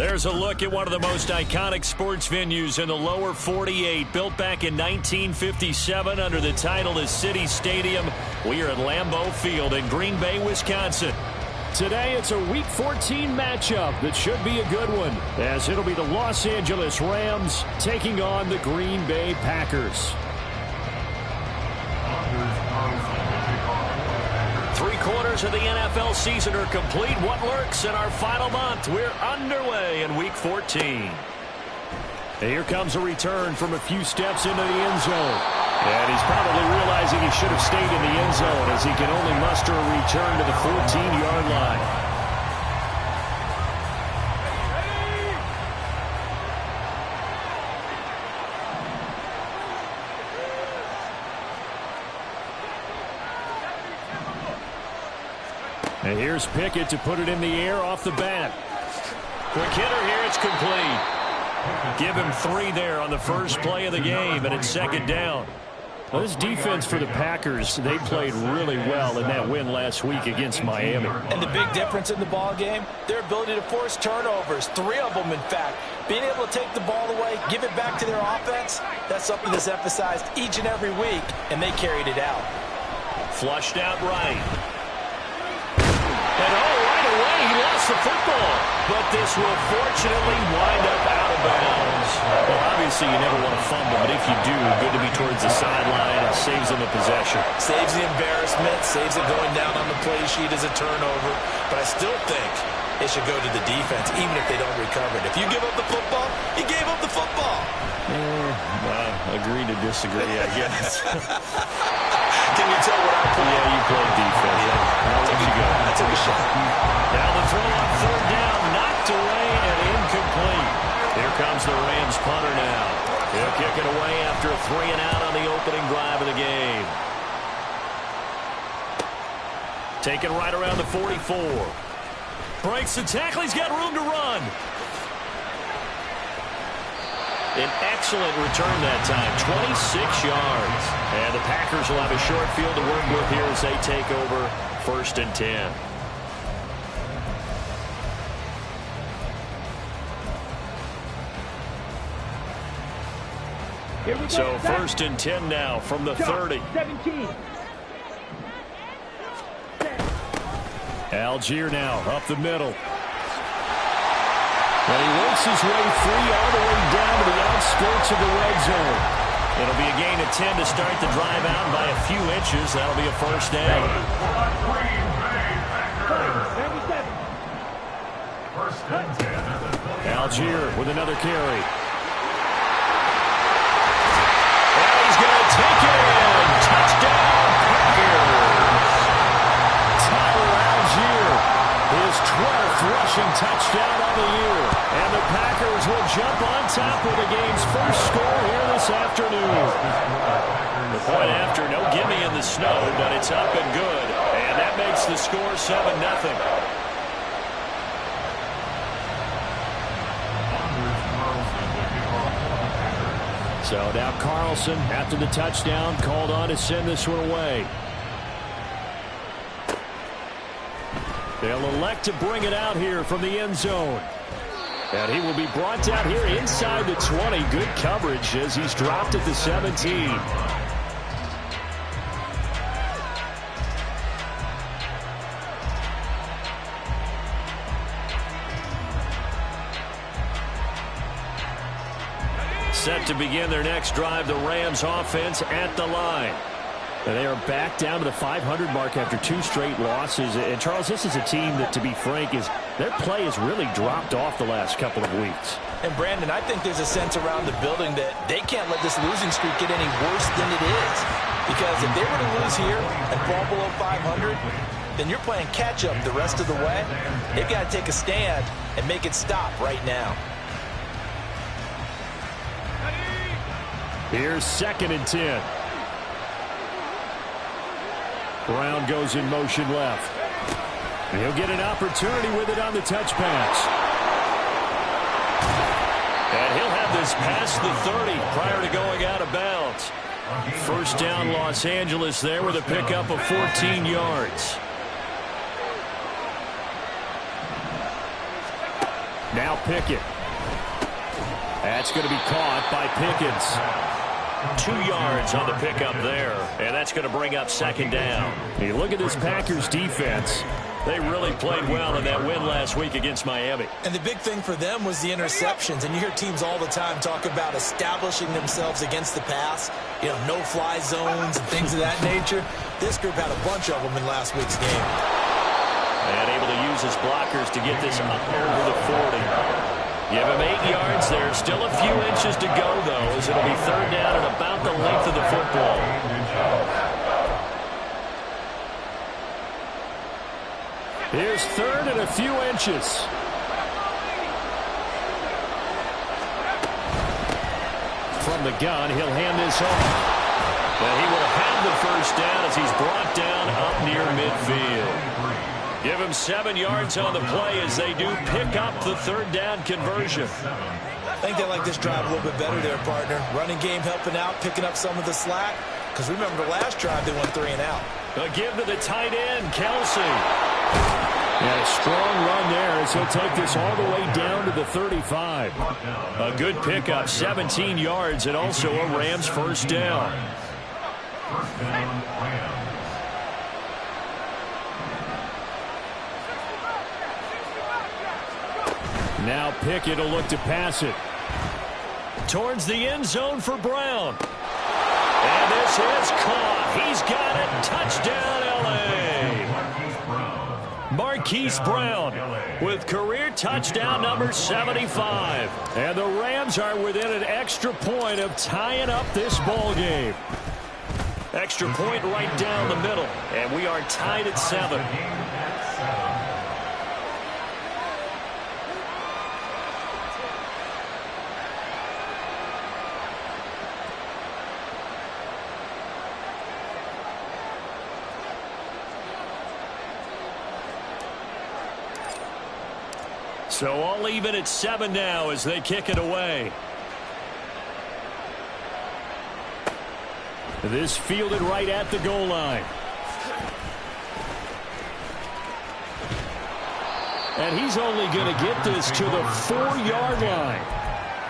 There's a look at one of the most iconic sports venues in the lower 48, built back in 1957 under the title of City Stadium. We are at Lambeau Field in Green Bay, Wisconsin. Today it's a Week 14 matchup that should be a good one, as it'll be the Los Angeles Rams taking on the Green Bay Packers. 3/4 of the NFL season are complete. What lurks in our final month? We're underway in Week 14. Here comes a return from a few steps into the end zone. And he's probably realizing he should have stayed in the end zone, as he can only muster a return to the 14-yard line. And here's Pickett to put it in the air off the bat. Quick hitter here, it's complete. Give him 3 there on the first play of the game, and it's second down. Well, this defense for the Packers, they played really well in that win last week against Miami. And the big difference in the ball game, their ability to force turnovers, 3 of them in fact. Being able to take the ball away, give it back to their offense, that's something that's emphasized each and every week, and they carried it out. Flushed out right. And right away, he lost the football. But this will fortunately wind up out of bounds. Well, obviously, you never want to fumble, but if you do, good to be towards the sideline. It saves them the possession. Saves the embarrassment, saves it going down on the play sheet as a turnover. But I still think it should go to the defense, even if they don't recover it. If you give up the football, you gave up the football. Agree to disagree, I guess. Can you tell what I played? Yeah, you played defense. Yeah. I'll let you go. I took a shot. Now the throw on third down, knocked away and incomplete. Here comes the Rams punter now. He'll kick it away after a 3-and-out on the opening drive of the game. Taken right around the 44. Breaks the tackle. He's got room to run. An excellent return that time, 26 yards. And the Packers will have a short field to work with here as they take over 1st and 10. So 1st and 10 now from the 30. 17. Algier now up the middle. And he works his way free all the way down to the outskirts of the red zone. It'll be a gain of 10 to start the drive out by a few inches. That'll be a first down. Algier with another carry. And he's going to take it in. Touchdown, Packers. Tyler Algier, his 12th rushing touchdown on the year. And the Packers will jump on top of the game's first score here this afternoon. The point after, no gimme in the snow, but it's up and good. And that makes the score 7-0. So now Carlson, after the touchdown, called on to send this one away. They'll elect to bring it out here from the end zone. And he will be brought down here inside the 20. Good coverage as he's dropped at the 17. Set to begin their next drive, the Rams offense at the line. And they are back down to the 500 mark after 2 straight losses. And, Charles, this is a team that, to be frank, their play has really dropped off the last couple of weeks. And, Brandon, I think there's a sense around the building that they can't let this losing streak get any worse than it is. Because if they were to lose here and fall below 500, then you're playing catch-up the rest of the way. They've got to take a stand and make it stop right now. Here's 2nd and 10. Brown goes in motion left. And he'll get an opportunity with it on the touch pass. And he'll have this past the 30 prior to going out of bounds. First down, Los Angeles there with a pickup of 14 yards. Now Pickett. That's going to be caught by Pickens. 2 yards on the pickup there, and that's going to bring up second down. You look at this Packers defense. They really played well in that win last week against Miami. And the big thing for them was the interceptions. And you hear teams all the time talk about establishing themselves against the pass, you know, no-fly zones and things of that nature. This group had a bunch of them in last week's game. And able to use his blockers to get this up over the 40. Give him 8 yards there. Still a few inches to go, though, as it'll be third down at about the length of the football. Here's third and a few inches. From the gun, he'll hand this off. And he will have the first down as he's brought down up near midfield. Give him 7 yards on the play as they do pick up the third down conversion. I think they like this drive a little bit better there, partner. Running game helping out, picking up some of the slack. Because remember, the last drive they went 3 and out. A give to the tight end, Kelsey. And a strong run there as he'll take this all the way down to the 35. A good pickup, 17 yards, and also a Rams first down. Now Pickett will look to pass it. Towards the end zone for Brown. And this is caught. He's got it. Touchdown, L.A. Marquise Brown with career touchdown number 75. And the Rams are within an extra point of tying up this ball game. Extra point right down the middle. And we are tied at 7. So all even at 7 now as they kick it away. This fielded right at the goal line. And he's only going to get this to the 4-yard line.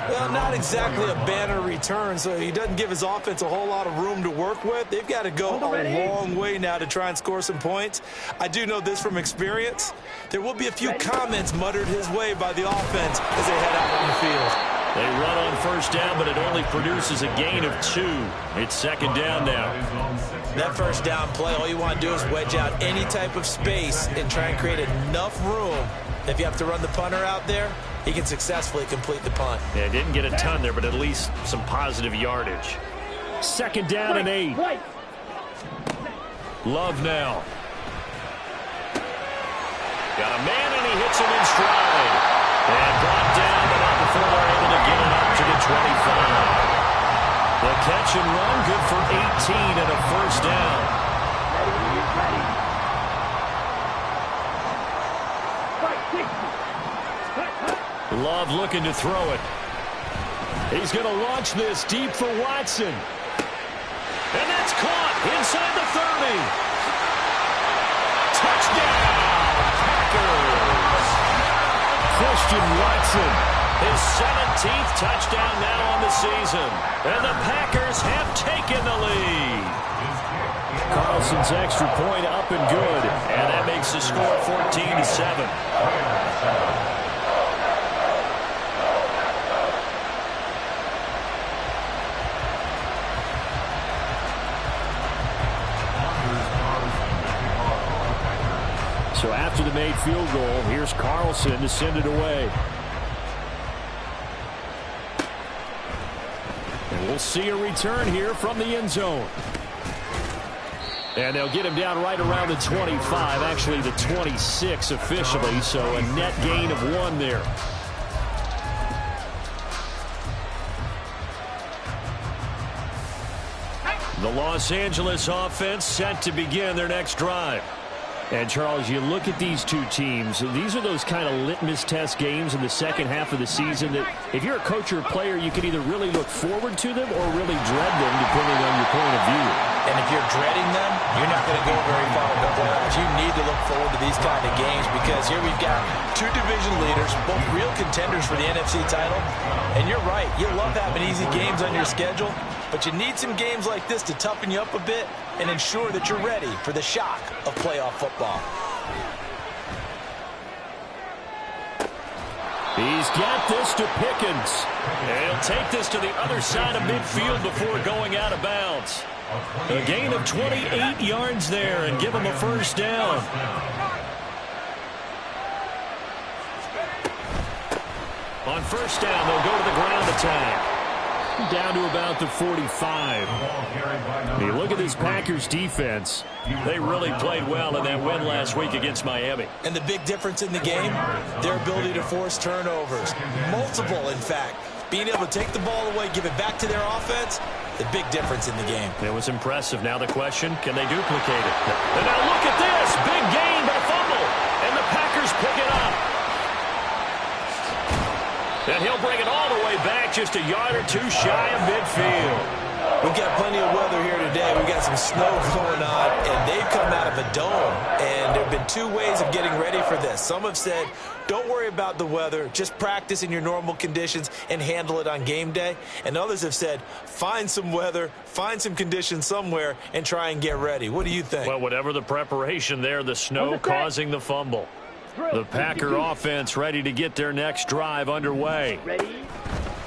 Well, not exactly a banner return, so he doesn't give his offense a whole lot of room to work with. They've got to go a long way now to try and score some points. I do know this from experience. There will be a few comments muttered his way by the offense as they head out on the field. They run on first down, but it only produces a gain of 2. It's second down now. That first down play, all you want to do is wedge out any type of space and try and create enough room. If you have to run the punter out there, he can successfully complete the punt. Yeah, didn't get a ton there, but at least some positive yardage. Second down and 8. Love now. Got a man, and he hits him in stride. And brought down, but not before they're able to get it up to the 25. The catch and run, good for 18 and a first down. Love looking to throw it. He's going to launch this deep for Watson. And that's caught inside the 30. Touchdown, Packers. Christian Watson, his 17th touchdown now on the season. And the Packers have taken the lead. Carlson's extra point up and good. And that makes the score 14-7. So after the made field goal, here's Carlson to send it away. And we'll see a return here from the end zone. And they'll get him down right around the 25, actually the 26 officially, so a net gain of 1 there. The Los Angeles offense set to begin their next drive. And, Charles, you look at these two teams, these are those kind of litmus test games in the second half of the season that if you're a coach or a player, you can either really look forward to them or really dread them, depending on your point of view. And if you're dreading them, you're not going to go very far, the playoffs, you need to look forward to these kind of games because here we've got two division leaders, both real contenders for the NFC title. And you're right, you love having easy games on your schedule, but you need some games like this to toughen you up a bit and ensure that you're ready for the shock of playoff football. He's got this to Pickens. And he'll take this to the other side of midfield before going out of bounds. A gain of 28 yards there and give him a first down. On first down, they'll go to the ground attack. Down to about the 45. You look at this Packers defense. They really played well in that win last week against Miami. And the big difference in the game, their ability to force turnovers. Multiple, in fact. Being able to take the ball away, give it back to their offense, the big difference in the game. It was impressive. Now the question, can they duplicate it? And now look at this. Big gain, but a fumble. And the Packers pick it up. And he'll bring it all the way back, just a yard or two shy of midfield. We've got plenty of weather here today. We've got some snow going on, and they've come out of a dome. And there have been two ways of getting ready for this. Some have said, don't worry about the weather. Just practice in your normal conditions and handle it on game day. And others have said, find some weather, find some conditions somewhere, and try and get ready. What do you think? Well, whatever the preparation there, the snow causing the fumble. The Packer offense ready to get their next drive underway.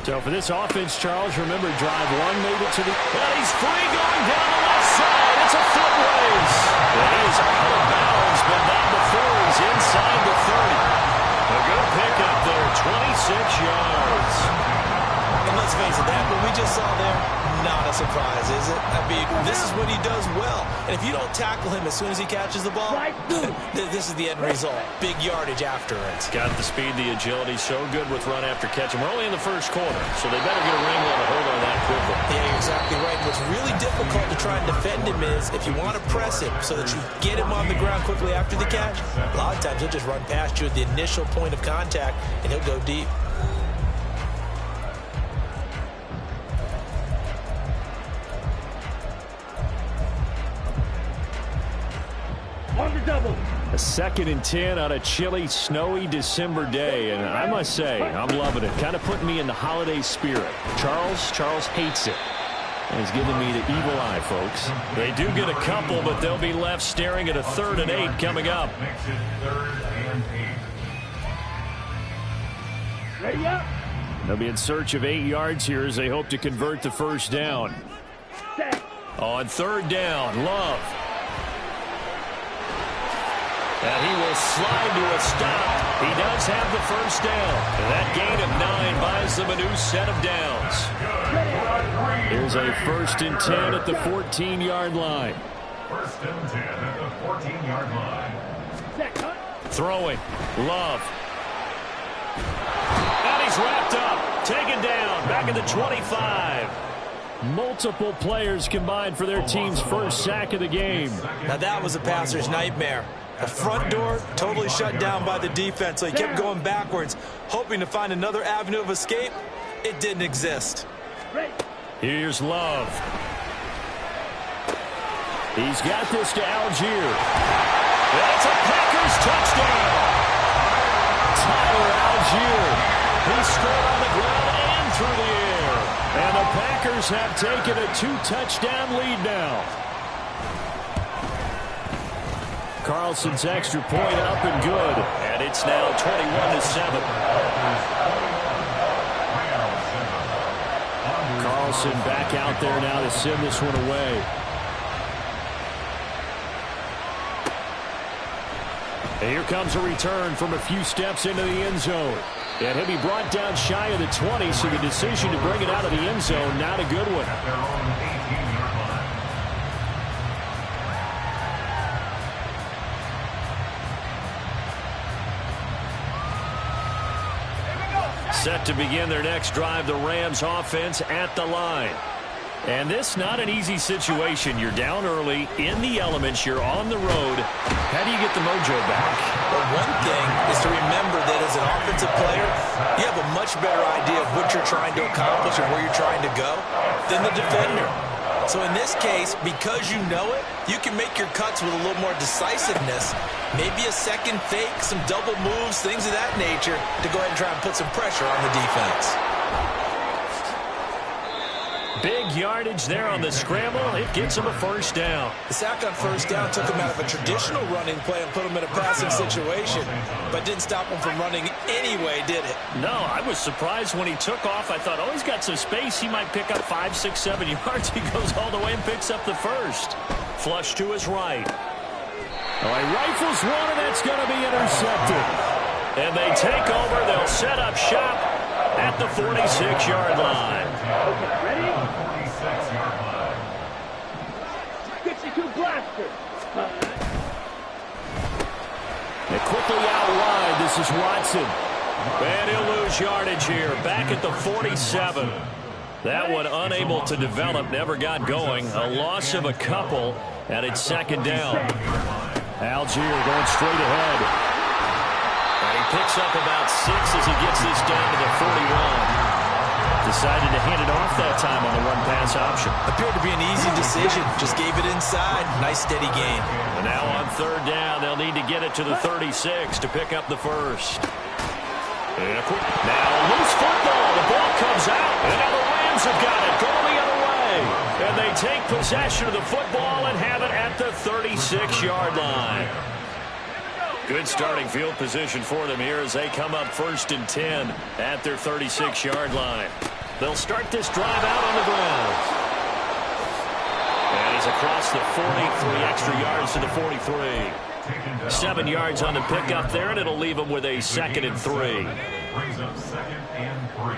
So for this offense, Charles, remember drive one made it to the... And he's free going down the left side. It's a foot race. And he is out of bounds, but not before he's inside the 30. A good pickup there, 26 yards. And let's face it, that what we just saw there, not a surprise, is it? I mean, this is what he does well. And if you don't tackle him as soon as he catches the ball, this is the end result. Big yardage after it. Got the speed, the agility, so good with run after catch. And we're only in the first quarter, so they better get a wrangle and a hold on that quickly. Yeah, you're exactly right. What's really difficult to try and defend him is if you want to press him so that you get him on the ground quickly after the catch, a lot of times he'll just run past you at the initial point of contact, and he'll go deep. A 2nd and 10 on a chilly, snowy December day, and I must say, I'm loving it. Kind of putting me in the holiday spirit. Charles hates it. And he's giving me the evil eye, folks. They do get a couple, but they'll be left staring at a 3rd and 8 coming up. They'll be in search of 8 yards here as they hope to convert the first down. On 3rd down, Love. And he will slide to a stop. He does have the first down. And that gain of 9 buys them a new set of downs. Here's a 1st and 10 at the 14-yard line. 1st and 10 at the 14-yard line. Throwing. Love. And he's wrapped up. Taken down. Back at the 25. Multiple players combined for their team's first sack of the game. Now that was a passer's nightmare. The front door totally shut down by the defense, so he kept going backwards, hoping to find another avenue of escape. It didn't exist. Here's Love. He's got this to Algier. That's a Packers touchdown. Tyler Algier. He scored on the ground and through the air. And the Packers have taken a 2-touchdown lead now. Carlson's extra point up and good. And it's now 21-7. Carlson back out there now to send this one away. And here comes a return from a few steps into the end zone. And he'll be brought down shy of the 20, so the decision to bring it out of the end zone, not a good one. Set to begin their next drive, the Rams offense at the line. And this not an easy situation. You're down early, in the elements, you're on the road. How do you get the mojo back? Well, one thing is to remember that as an offensive player, you have a much better idea of what you're trying to accomplish and where you're trying to go than the defender. So in this case, because you know it, you can make your cuts with a little more decisiveness. Maybe a second fake, some double moves, things of that nature to go ahead and try and put some pressure on the defense. Big yardage there on the scramble. It gets him a first down. The sack on first down took him out of a traditional running play and put him in a passing situation, but didn't stop him from running anyway, did it? No, I was surprised when he took off. I thought, oh, he's got some space. He might pick up 5, 6, 7 yards. He goes all the way and picks up the first. Flush to his right. Oh, he rifles one, and that's going to be intercepted. And they take over. They'll set up shop at the 46-yard line. Okay, ready? 46-yard line. 52 blaster. And quickly out wide, this is Watson. And he'll lose yardage here, back at the 47. That one unable to develop, never got going. A loss of a couple, and it's second down. Algier going straight ahead. And he picks up about 6 as he gets this down to the 41. Decided to hand it off that time on the run-pass option. Appeared to be an easy decision. Just gave it inside. Nice steady gain. And now on third down, they'll need to get it to the 36 to pick up the first. And now loose football. The ball comes out. And now the Rams have got it. Going the other way. And they take possession of the football and have it at the 36-yard line. Good starting field position for them here as they come up 1st and 10 at their 36-yard line. They'll start this drive out on the ground. And he's across the 40, 3 extra yards to the 43. 7 yards on the pickup there, and it'll leave them with a 2nd and 3. Brings up 2nd and 3.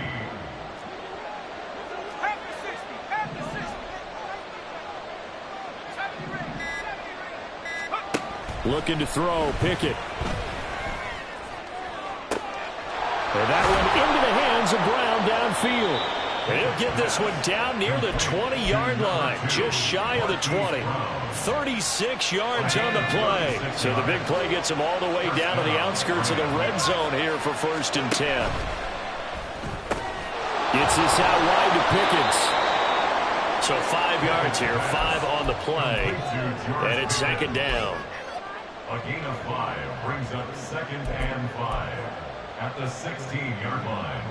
Looking to throw, Pickett. And that one into the hands of Brown downfield. And he'll get this one down near the 20-yard line, just shy of the 20. 36 yards on the play. So the big play gets him all the way down to the outskirts of the red zone here for 1st and 10. Gets this out wide to Pickett. So 5 yards here, 5 on the play. And it's 2nd down. A gain of 5 brings up 2nd and 5 at the 16-yard line.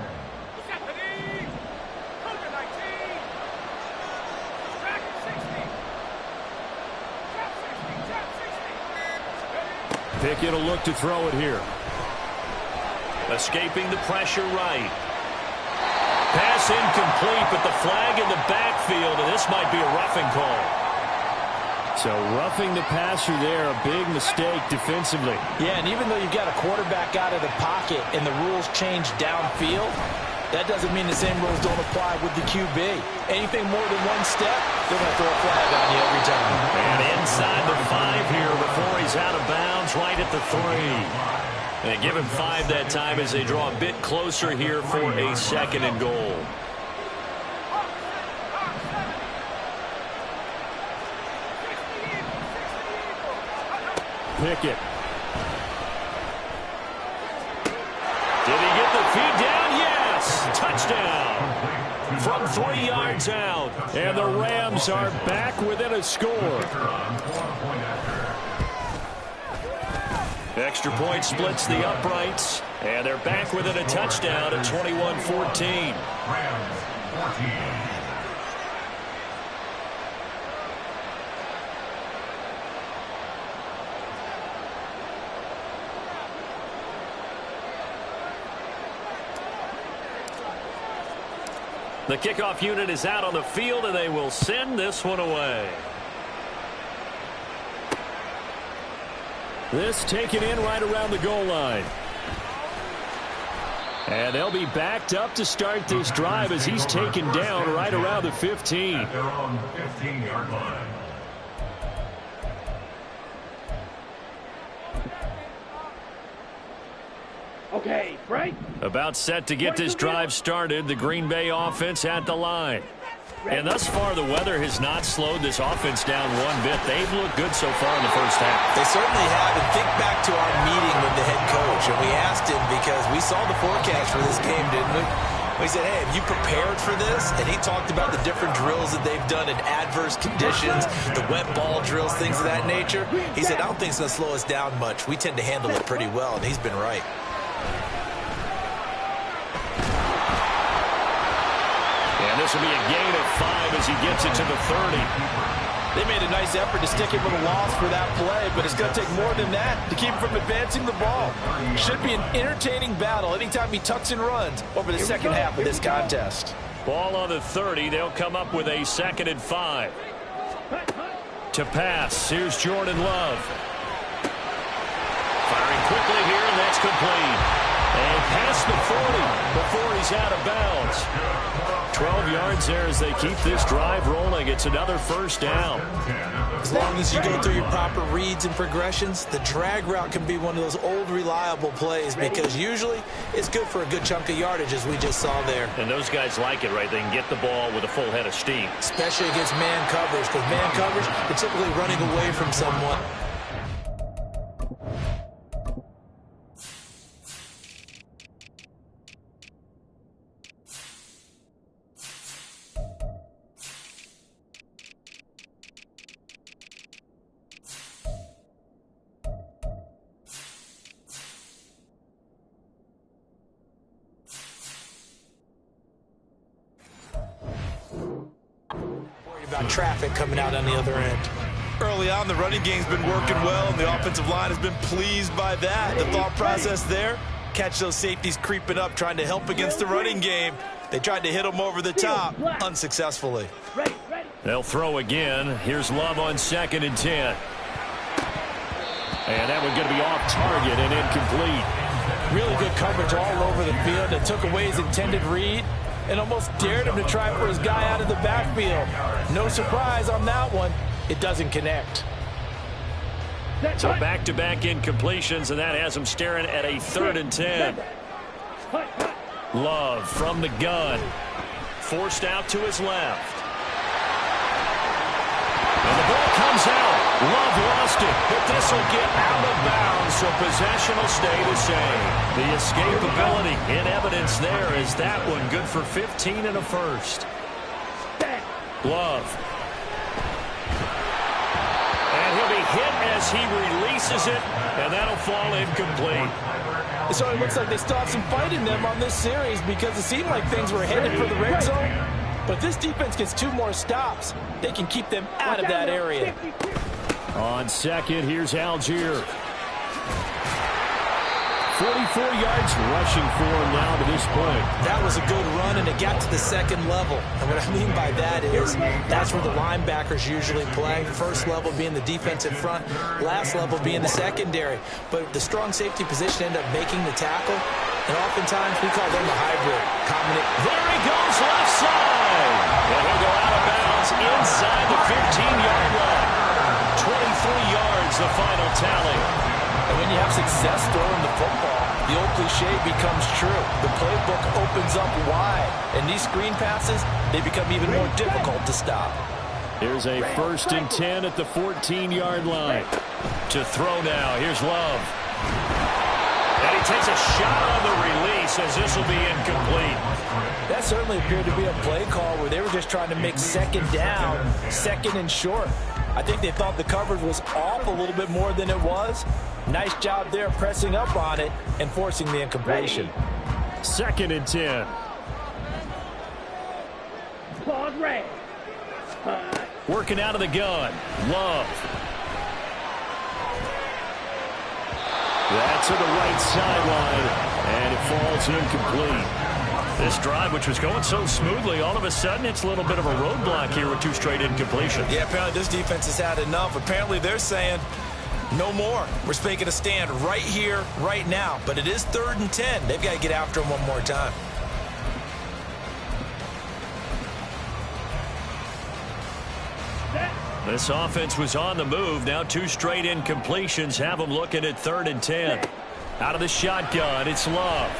Pickett will look to throw it here. Escaping the pressure right. Pass incomplete, but the flag in the backfield, and this might be a roughing call. So roughing the passer there, a big mistake defensively. Yeah, and even though you've got a quarterback out of the pocket and the rules change downfield, that doesn't mean the same rules don't apply with the QB. Anything more than one step, they're going to throw a flag on you every time. And inside the 5 here before he's out of bounds, right at the 3. And give him 5 that time as they draw a bit closer here for a 2nd and goal. Pickett. Did he get the feed down? Yes! Touchdown! From 3 yards out. And the Rams are back within a score. Extra point splits the uprights. And they're back within a touchdown at 21-14. Rams 14. The kickoff unit is out on the field, and they will send this one away. This taken in right around the goal line. And they'll be backed up to start this drive as he's taken down right around the 15. At their own 15-yard line. Okay, break. About set to get this drive started, the Green Bay offense at the line. And thus far, the weather has not slowed this offense down one bit. They've looked good so far in the first half. They certainly have. And think back to our meeting with the head coach. And we asked him because we saw the forecast for this game, didn't we? He said, hey, have you prepared for this? And he talked about the different drills that they've done in adverse conditions, the wet ball drills, things of that nature. He said, I don't think it's going to slow us down much. We tend to handle it pretty well, and he's been right. And this will be a gain of 5 as he gets it to the 30. They made a nice effort to stick him with a loss for that play, but it's going to take more than that to keep him from advancing the ball. Should be an entertaining battle anytime he tucks and runs over the second half of this contest. Ball on the 30. They'll come up with a 2nd and 5. To pass, here's Jordan Love. Firing quickly here, and that's complete. And past the 40 before he's out of bounds. 12 yards there as they keep this drive rolling. It's another first down. As long as you go through your proper reads and progressions, the drag route can be one of those old reliable plays because usually it's good for a good chunk of yardage as we just saw there. And those guys like it, right? They can get the ball with a full head of steam. Especially against man coverage, because man coverage, they're typically running away from someone. About traffic coming out on the other end. Early on, the running game's been working well, and the offensive line has been pleased by that. The thought process there, catch those safeties creeping up, trying to help against the running game. They tried to hit them over the top, unsuccessfully. They'll throw again. Here's Love on 2nd and 10. And that one's going to be off target and incomplete. Really good coverage all over the field. It took away his intended read and almost dared him to try for his guy out of the backfield. No surprise on that one. It doesn't connect. So back-to-back incompletions, and that has him staring at a 3rd and 10. Love from the gun. Forced out to his left. And the ball comes out. Love lost it, but this will get out of bounds, so possession will stay the same. The escapability in evidence there is that one good for 15 and a first. Love. And he'll be hit as he releases it, and that'll fall incomplete. So it looks like they still have some fight in them on this series because it seemed like things were headed for the red zone. But this defense gets 2 more stops. They can keep them out of that area. On 2nd, here's Algier. 44 yards rushing for him now to this point. That was a good run, and it got to the 2nd level. And what I mean by that is that's where the linebackers usually play. First level being the defensive front, last level being the secondary. But the strong safety position ended up making the tackle, and oftentimes we call them a hybrid. There he goes, left side. And he'll go out of bounds inside the 15-yard line. 23 yards, the final tally. And when you have success throwing the football, the old cliche becomes true. The playbook opens up wide, and these screen passes, they become even more difficult to stop. Here's a 1st and 10 at the 14-yard line. To throw now, here's Love. And he takes a shot on the release as this will be incomplete. That certainly appeared to be a play call where they were just trying to make 2nd down, 2nd and short. I think they thought the coverage was off a little bit more than it was. Nice job there pressing up on it and forcing the incompletion. 2nd and 10. Working out of the gun. Love. That's to the right sideline, and it falls incomplete. This drive, which was going so smoothly, all of a sudden it's a little bit of a roadblock here with 2 straight incompletions. Yeah, apparently this defense has had enough. Apparently they're saying no more. We're making a stand right here, right now. But it is 3rd and 10. They've got to get after him one more time. This offense was on the move. Now 2 straight incompletions have them looking at 3rd and 10. Out of the shotgun, it's Love.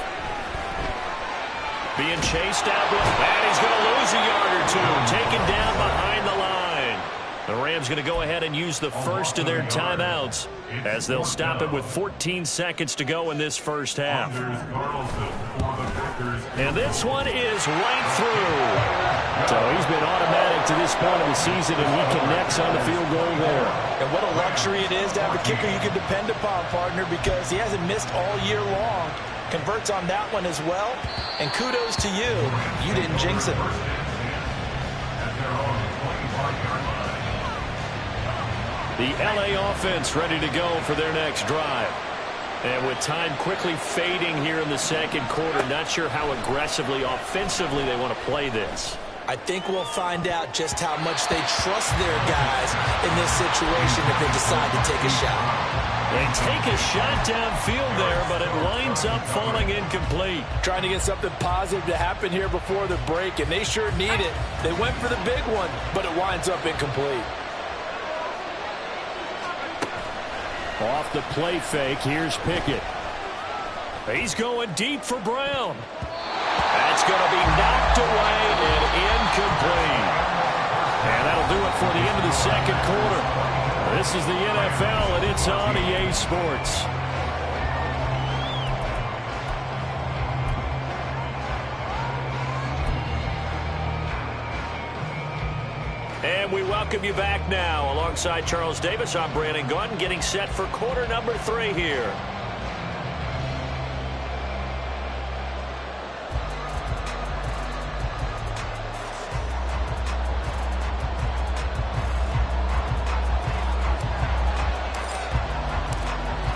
Being chased out, and he's going to lose a yard or 2. Taken down behind the line. The Rams going to go ahead and use the first of their timeouts as they'll stop it with 14 seconds to go in this first half. And this one is right through. So he's been automatic to this point of the season, and he connects on the field goal there. And what a luxury it is to have a kicker you can depend upon, partner, because he hasn't missed all year long. Converts on that one as well. And kudos to you. You didn't jinx it. The LA offense ready to go for their next drive. And with time quickly fading here in the second quarter, not sure how aggressively, offensively they want to play this. I think we'll find out just how much they trust their guys in this situation if they decide to take a shot. They take a shot downfield there, but it winds up falling incomplete. Trying to get something positive to happen here before the break, and they sure need it. They went for the big one, but it winds up incomplete. Off the play fake, here's Pickett. He's going deep for Brown. That's going to be knocked away and incomplete. And that'll do it for the end of the second quarter. This is the NFL, and it's on EA Sports. And we welcome you back now. Alongside Charles Davis, I'm Brandon Gaudin, getting set for quarter number 3 here.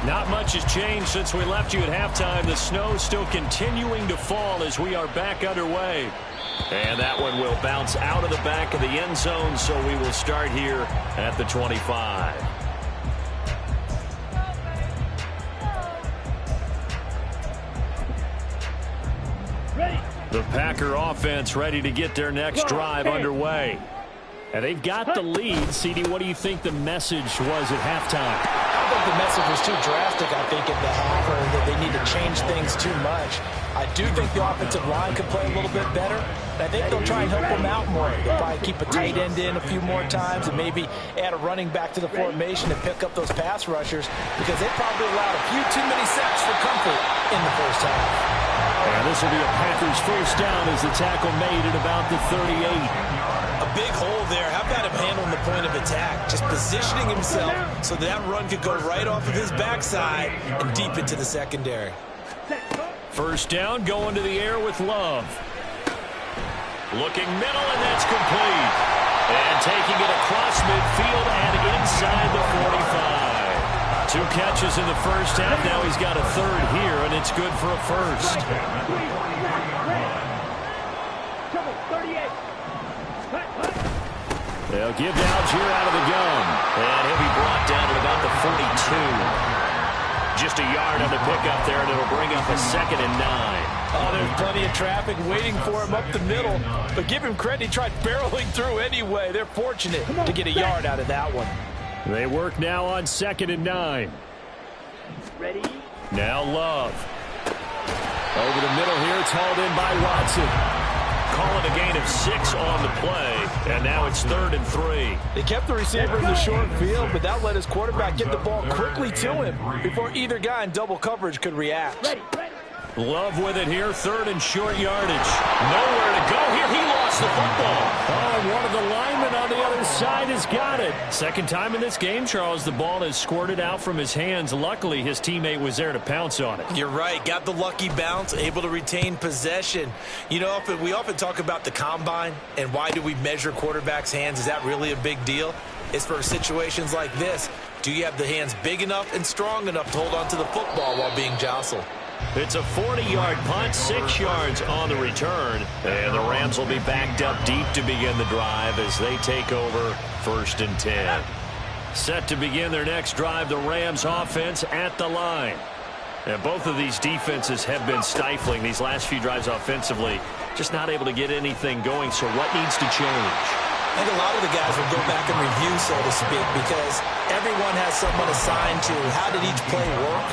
Not much has changed since we left you at halftime. The snow still continuing to fall as we are back underway. And that one will bounce out of the back of the end zone, so we will start here at the 25. Ready. The Packer offense ready to get their next drive underway. And they've got the lead. CD, what do you think the message was at halftime? I think the message was too drastic, I think, at the half, or that they need to change things too much. I do think the offensive line could play a little bit better. I think they'll try and help them out more. They'll probably keep a tight end in a few more times and maybe add a running back to the formation and pick up those pass rushers, because they probably allowed a few too many sacks for comfort in the first half. And this will be a Packers first down as the tackle made at about the 38. A big hole there. How about him handling the point of attack? Just positioning himself so that run could go right off of his backside and deep into the secondary. First down, going to the air with Love. Looking middle, and that's complete. And taking it across midfield and inside the 45. 2 catches in the first half. Now he's got a third here, and it's good for a first. They'll give to Algier out of the gun. And he'll be brought down at about the 42. Just a yard on the pickup there, and it'll bring up a 2nd and 9. Oh, there's plenty of traffic waiting for him up the middle. But give him credit, he tried barreling through anyway. They're fortunate to get a yard out of that one. They work now on 2nd and 9. Ready. Now Love. Over the middle here, it's hauled in by Watson. Call it a gain of 6 on the play, and now it's 3rd and 3. They kept the receiver in the short field, but that let his quarterback get the ball quickly to him before either guy in double coverage could react. Ready. Love with it here, 3rd and short yardage. Nowhere to go here. He lost the football. Oh, and one of the linemen on the other side has got it. Second time in this game, Charles, the ball has squirted out from his hands. Luckily, his teammate was there to pounce on it. You're right. Got the lucky bounce, able to retain possession. You know, we often talk about the combine and why do we measure quarterbacks' hands. Is that really a big deal? It's for situations like this. Do you have the hands big enough and strong enough to hold on to the football while being jostled? It's a 40-yard punt, 6 yards on the return. And the Rams will be backed up deep to begin the drive as they take over 1st and 10. Set to begin their next drive, the Rams offense at the line. And both of these defenses have been stifling these last few drives offensively. Just not able to get anything going, so what needs to change? I think a lot of the guys will go back and review, so to speak, because everyone has someone assigned to how did each play work.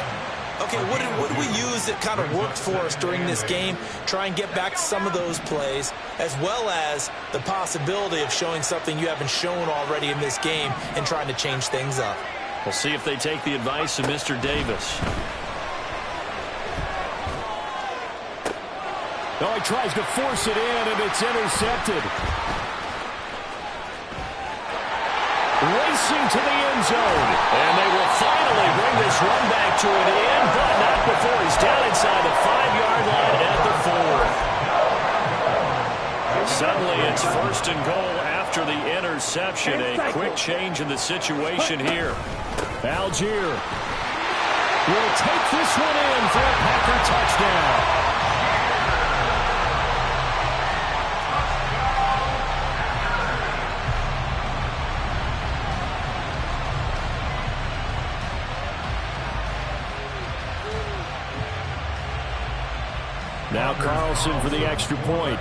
Okay, what did we use that kind of worked for us during this game? Try and get back to some of those plays, as well as the possibility of showing something you haven't shown already in this game and trying to change things up. We'll see if they take the advice of Mr. Davis. Oh, he tries to force it in, and it's intercepted. Racing to the end zone. And they will finally bring this run back to an end, but not before he's down inside the 5-yard line at the 4. Suddenly it's 1st and goal after the interception. A quick change in the situation here. Algier will take this one in for a Packer touchdown. Now Carlson for the extra point.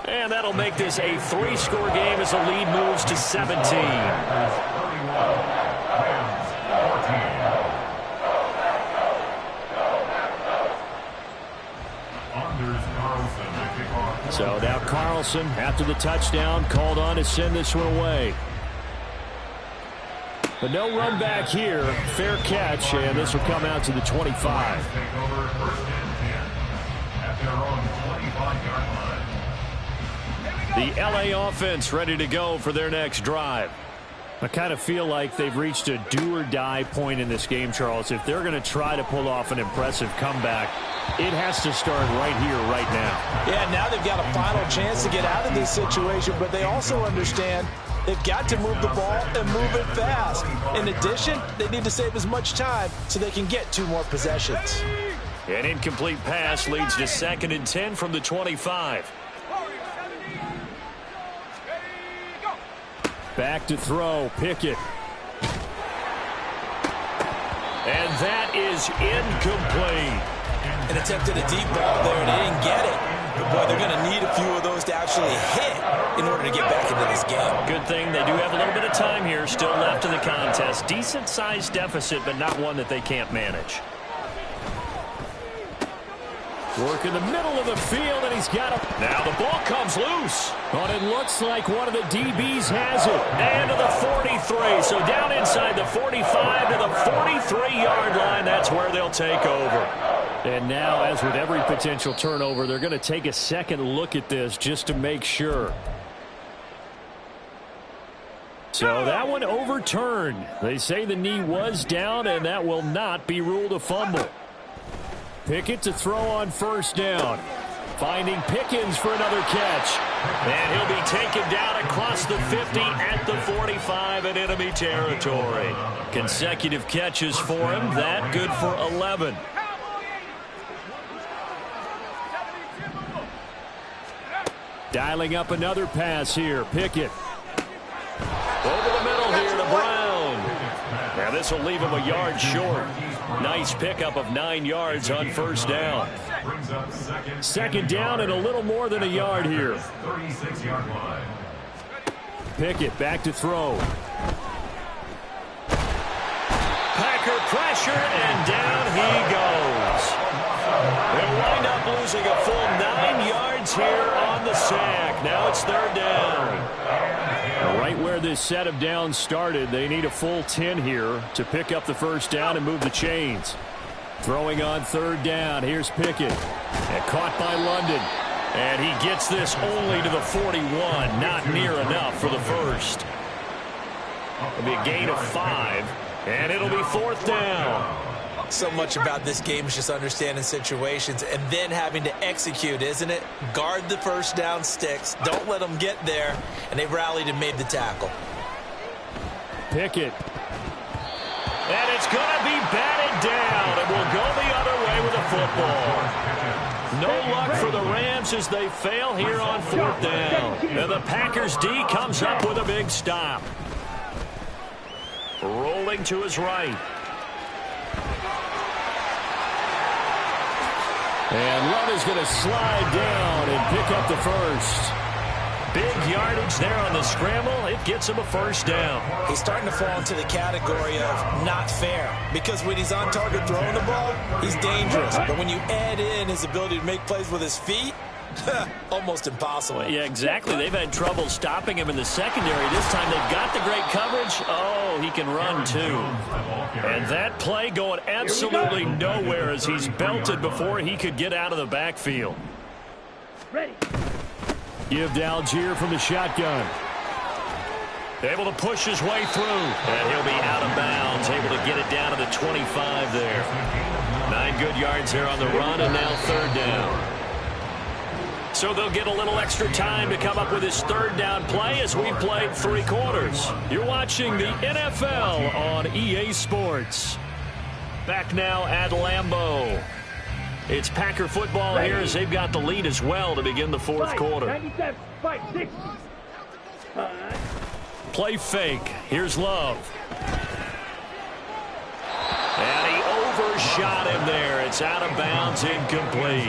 And that'll make this a 3-score game as the lead moves to 17. So now Carlson, after the touchdown, called on to send this one away. But no run back here. Fair catch, and this will come out to the 25. The LA offense ready to go for their next drive. I kind of feel like they've reached a do-or-die point in this game, Charles. If they're going to try to pull off an impressive comeback, it has to start right here, right now. Yeah, now they've got a final chance to get out of this situation, but they also understand they've got to move the ball and move it fast. In addition, they need to save as much time so they can get 2 more possessions. An incomplete pass leads to 2nd and 10 from the 25. Back to throw, Pickett. And that is incomplete. And attempted a deep ball there, and they didn't get it. But, boy, they're going to need a few of those to actually hit in order to get back into this game. Good thing they do have a little bit of time here still left in the contest. Decent-sized deficit, but not one that they can't manage. Work in the middle of the field, and he's got it. Now the ball comes loose. But it looks like one of the DBs has it. And to the 43. So down inside the 45 to the 43-yard line. That's where they'll take over. And now, as with every potential turnover, they're going to take a second look at this just to make sure. So that one overturned. They say the knee was down, and that will not be ruled a fumble. Pickett to throw on 1st down. Finding Pickens for another catch. And he'll be taken down across the 50 at the 45 in enemy territory. Consecutive catches for him. That good for 11. Dialing up another pass here. Pickett. Over the middle here to Brown. Now this will leave him a yard short. Nice pickup of 9 yards on 1st down. 2nd down and a little more than a yard here. Pickett back to throw. Packer pressure, and down he goes. They'll wind up losing a full 9 yards here on the sack. Now it's 3rd down. Right where this set of downs started, they need a full 10 here to pick up the 1st down and move the chains. Throwing on 3rd down. Here's Pickett. And caught by London. And he gets this only to the 41. Not near enough for the 1st. It'll be a gain of 5. And it'll be 4th down. So much about this game is just understanding situations and then having to execute, isn't it? Guard the 1st down sticks. Don't let them get there. And they rallied and made the tackle. Pickett. And it's going to be batted down. And we'll go the other way with a football. No luck for the Rams as they fail here on 4th down. And the Packers D comes up with a big stop. Rolling to his right. And Love is going to slide down and pick up the 1st. Big yardage there on the scramble. It gets him a first down. He's starting to fall into the category of not fair, because when he's on target throwing the ball, he's dangerous. But when you add in his ability to make plays with his feet, almost impossible. Yeah, exactly. They've had trouble stopping him in the secondary. This time they've got the great coverage. Oh, he can run too. And that play going absolutely nowhere as he's belted before he could get out of the backfield. Ready. Give to Algier from the shotgun. Able to push his way through. And he'll be out of bounds. Able to get it down to the 25 there. 9 good yards here on the run, and now third down. So they'll get a little extra time to come up with his third down play as we played 3 quarters. You're watching the NFL on EA Sports. Back now at Lambeau. It's Packer football here as they've got the lead as well to begin the fourth quarter. 97, 5, 6. Play fake. Here's Love. And he overshot him there. It's out of bounds, incomplete.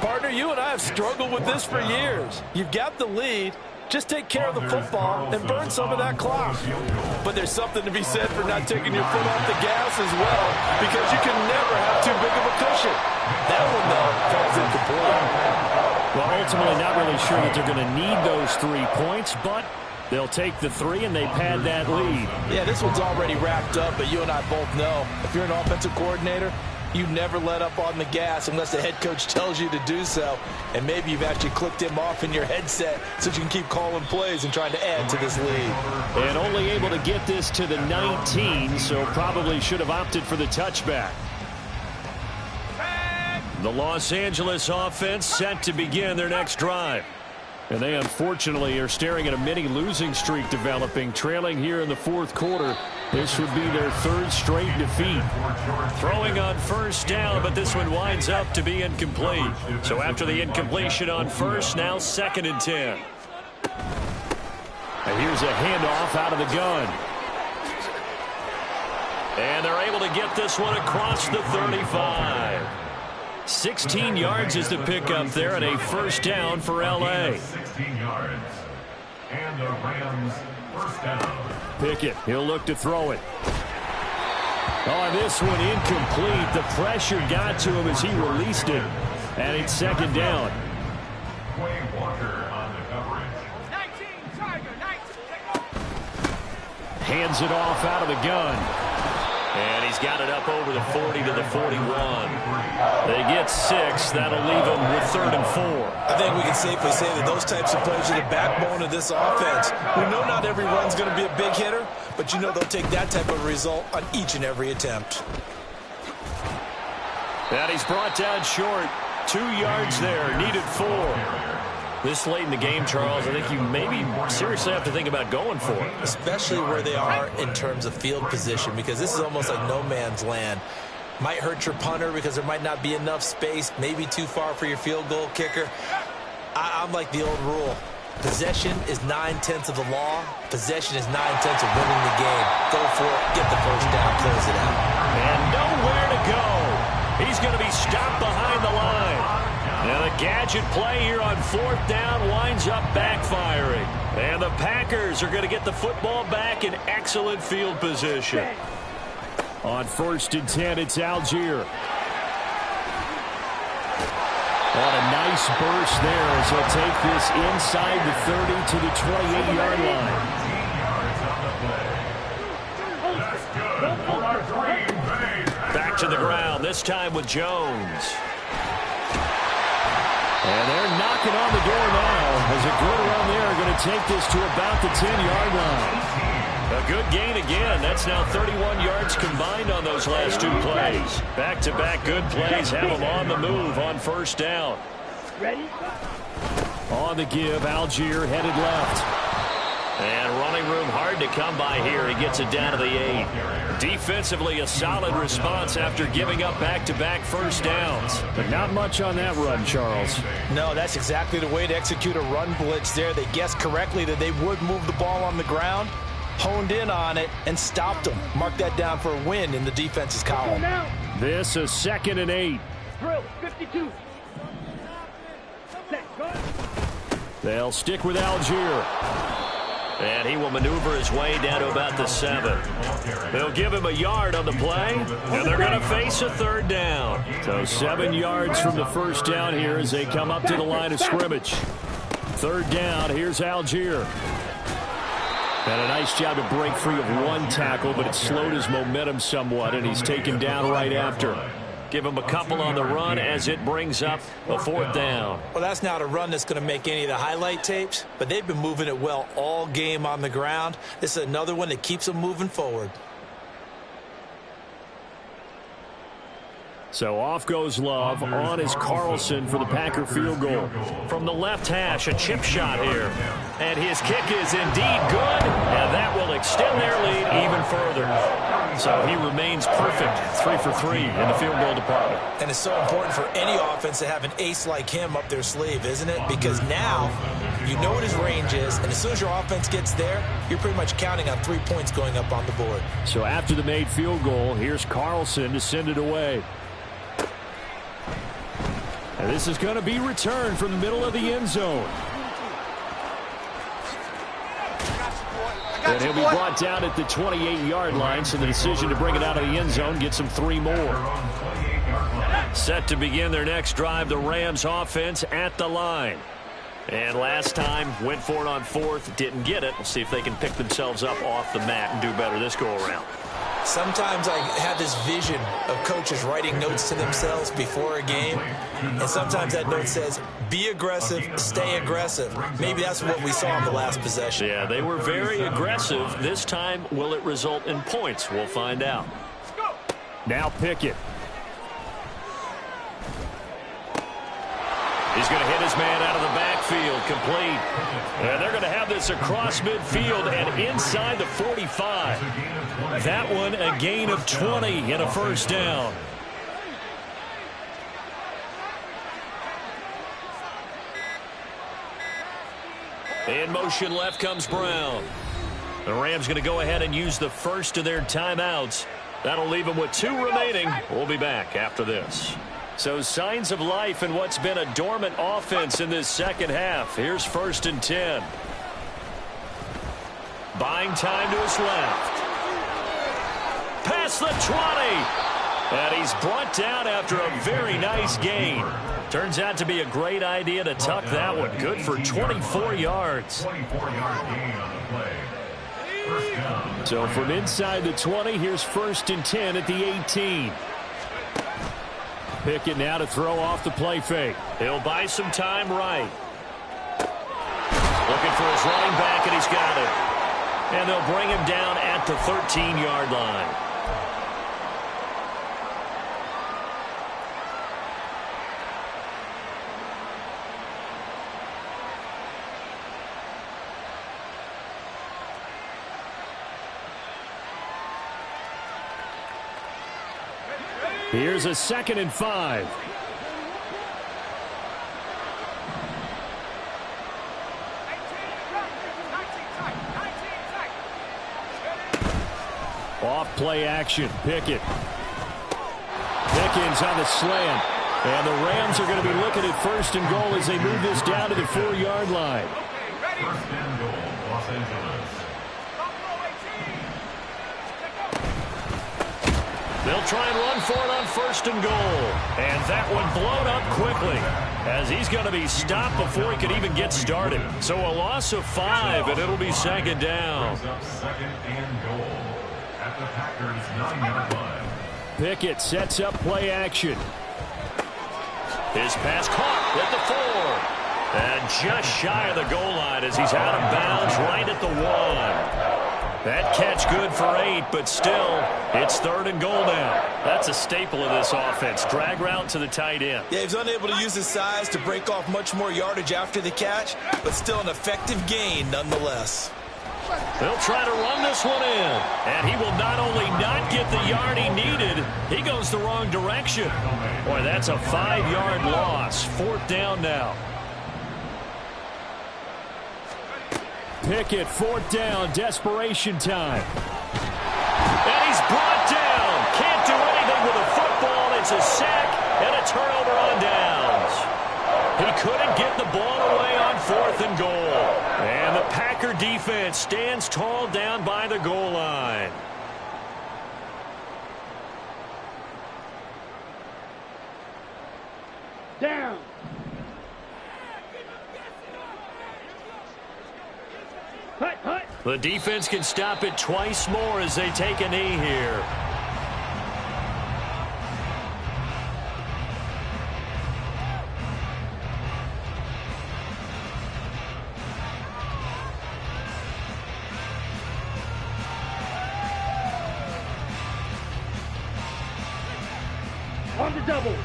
Partner, you and I have struggled with this for years. You've got the lead. Just take care of the football and burn some of that clock. But there's something to be said for not taking your foot off the gas as well, because you can never have too big of a cushion. That one, though, falls incomplete. Well, ultimately not really sure that they're going to need those 3 points, but they'll take the 3 and they pad that lead. Yeah, this one's already wrapped up, but you and I both know if you're an offensive coordinator, you never let up on the gas unless the head coach tells you to do so. And maybe you've actually clicked him off in your headset so you can keep calling plays and trying to add to this lead. And only able to get this to the 19, so probably should have opted for the touchback. The Los Angeles offense set to begin their next drive. And they unfortunately are staring at a mini losing streak developing, trailing here in the fourth quarter. This would be their 3rd straight defeat. Throwing on first down, but this one winds up to be incomplete. So after the incompletion on first, now 2nd and 10. And here's a handoff out of the gun. And they're able to get this one across the 35. 16 yards is the pickup there, and a first down for L.A. 16 yards. And the Rams first down. Pickett, he'll look to throw it. Oh, this one incomplete. The pressure got to him as he released it. And it's 2nd down. Quay Walker on the coverage. 19, Tiger, 19. Hands it off out of the gun. And he's got it up over the 40 to the 41. They get 6. That'll leave them with 3rd and 4. I think we can safely say that those types of plays are the backbone of this offense. We know not every run's going to be a big hitter, but you know they'll take that type of result on each and every attempt. And he's brought down short. 2 yards there. Needed 4. This late in the game, Charles, I think you maybe seriously have to think about going for it. Especially where they are in terms of field position, because this is almost like no man's land. Might hurt your punter because there might not be enough space, maybe too far for your field goal kicker. I'm like the old rule. Possession is 9/10 of the law. Possession is 9/10 of winning the game. Go for it, get the first down, close it out. And nowhere to go. He's going to be stopped behind the line. And a gadget play here on 4th down winds up backfiring. And the Packers are going to get the football back in excellent field position. On 1st and 10, it's Algier. On a nice burst there as he'll take this inside the 30 to the 28-yard line. Back to the ground, this time with Jones. And they're knocking on the door now as a good run there going to take this to about the 10-yard line. A good gain again. That's now 31 yards combined on those last 2 plays. Back-to-back good plays have them on the move on first down. Ready? On the give, Algier headed left. And running room hard to come by here. He gets it down to the 8. Defensively, a solid response after giving up back-to-back first downs. But not much on that run, Charles. No, that's exactly the way to execute a run blitz there. They guessed correctly that they would move the ball on the ground, honed in on it, and stopped them. Mark that down for a win in the defense's column. This is 2nd and 8. Drill, 52. Set, go. They'll stick with Algier. And he will maneuver his way down to about the 7. They'll give him a yard on the play, and they're going to face a third down. So 7 yards from the first down here as they come up to the line of scrimmage. Third down, here's Algier. And a nice job to break free of one tackle, but it slowed his momentum somewhat, and he's taken down right after. Give him a couple on the run as it brings up a fourth down. Well, that's not a run that's going to make any of the highlight tapes, but they've been moving it well all game on the ground. This is another one that keeps them moving forward. So off goes Love. On is Carlson for the Packer field goal. From the left hash, a chip shot here. And his kick is indeed good, and that will extend their lead even further. So he remains perfect, 3 for 3 in the field goal department. And it's so important for any offense to have an ace like him up their sleeve, isn't it? Because now you know what his range is, and as soon as your offense gets there, you're pretty much counting on 3 points going up on the board. So after the made field goal, here's Carlson to send it away. And this is going to be returned from the middle of the end zone. And he'll be brought down at the 28-yard line, so the decision to bring it out of the end zone gets him 3 more. Set to begin their next drive, the Rams offense at the line. And last time, went for it on 4th, didn't get it. We'll see if they can pick themselves up off the mat and do better this go-around. Sometimes I have this vision of coaches writing notes to themselves before a game, and sometimes that note says, be aggressive, stay aggressive. Maybe that's what we saw in the last possession. Yeah, they were very aggressive. This time, will it result in points? We'll find out. Now Pickett. He's going to hit his man out of the backfield, complete. And they're going to have this across midfield and inside the 45. That one a gain of 20 and a first down. In motion left comes Brown. The Rams going to go ahead and use the first of their timeouts. That'll leave them with 2 remaining. We'll be back after this. So signs of life in what's been a dormant offense in this second half. Here's 1st and 10. Buying time to his left. Past the 20. And he's brought down after a very nice gain. Turns out to be a great idea to tuck that one. Good for 24 yards. 24-yard gain on the play. First down. So from inside the 20, here's 1st and 10 at the 18. Pickett now to throw off the play fake. He'll buy some time right. Looking for his running back, and he's got it. And they'll bring him down at the 13-yard line. Here's a 2nd and 5. Off play action. Pickett. Pickens on the slant. And the Rams are going to be looking at 1st and goal as they move this down to the 4-yard line. First and goal, Los Angeles. They'll try and run for it on 1st and goal. And that one blown up quickly as he's going to be stopped before he could even get started. So a loss of 5, and it'll be 2nd down. Brings up 2nd and goal at the Packers' 9-yard line. Pickett sets up play action. His pass caught at the 4. And just shy of the goal line as he's out of bounds right at the 1. That catch good for 8, but still, it's 3rd and goal now. That's a staple of this offense. Drag route to the tight end. Yeah, he's unable to use his size to break off much more yardage after the catch, but still an effective gain nonetheless. They'll try to run this one in. And he will not only not get the yard he needed, he goes the wrong direction. Boy, that's a 5-yard loss. 4th down now. Pickett, 4th down, desperation time. And he's brought down. Can't do anything with a football. It's a sack and a turnover on downs. He couldn't get the ball away on 4th and goal. And the Packer defense stands tall down by the goal line. Down. Hut, hut. The defense can stop it twice more as they take a knee here. On the double.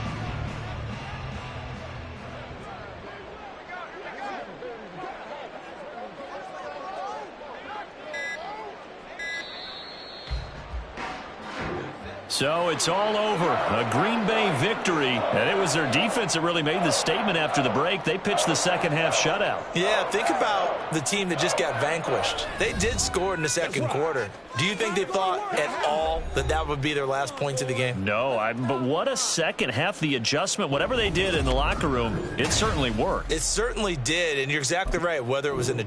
So it's all over. A Green Bay victory. And it was their defense that really made the statement after the break. They pitched the second half shutout. Yeah, think about the team that just got vanquished. They did score in the second quarter. Do you think they thought at all that that would be their last points of the game? No, but what a second half. The adjustment, whatever they did in the locker room, it certainly worked. It certainly did, and you're exactly right. Whether it was in a